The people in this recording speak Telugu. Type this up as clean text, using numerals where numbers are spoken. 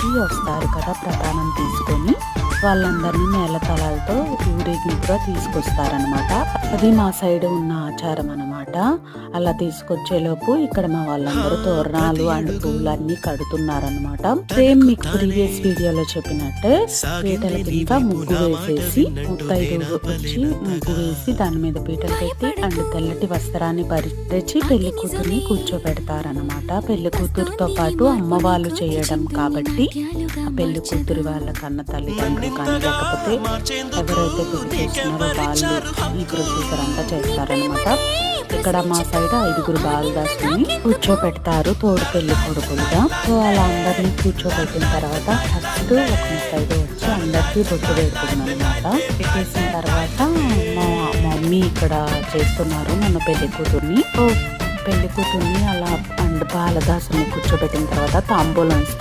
నుంచి వస్తారు కదా ప్రధానం తీసుకొని, వాళ్ళందరినీ మేళతాళాలతో ఊరేగింపుగా తీసుకొస్తారనమాట. అది మా సైడ్ ఉన్న ఆచారం అనమాట. అలా తీసుకొచ్చేలోపు ఇక్కడ మా వాళ్ళందరూ తోరణాలు అండ్ పూలు అన్ని కడుతున్నారనమాట. సేమ్ మీకు ప్రీవియస్ వీడియోలో చెప్పినట్టే పీటల కింద ముగ్గు వేసేసి, ముత్తైదు వచ్చి ముగ్గు వేసి దాని మీద పీటలు పెట్టి అండ్ తెల్లటి వస్త్రాన్ని పరిచి పెళ్లి కూతుర్ని కూర్చోబెడతారనమాట. పెళ్లి కూతురుతో పాటు అమ్మ వాళ్ళు చేయడం కాబట్టి పెళ్లి కూతురు వాళ్ళ కన్న తల్లిదండ్రులు కానీ లేకపోతే ఎవరైతే పెళ్లి చేస్తున్నారో వాళ్ళు ఈ ప్రొసీజర్ అంతా చేస్తారనమాట. ఇక్కడ మా సైడ్ 5 బాలదాసుని కూర్చోపెడతారు తోడు పెళ్లి కొడుకులుగా. సో అలా అందరినీ కూర్చోబెట్టిన తర్వాత ఫస్ట్ ఒక ముత్తైదు వచ్చి అందరికీ బొట్టు పెడుతుంది అనమాట. పెట్టేసిన తర్వాత మా మమ్మీ ఇక్కడ చేస్తున్నారు నన్ను పెళ్లి కూతుర్ని. పెళ్లి కూతుర్ని అలా అండ్ బాలదాసుని కూర్చోబెట్టిన తర్వాత తాంబూలం ఇస్తారు.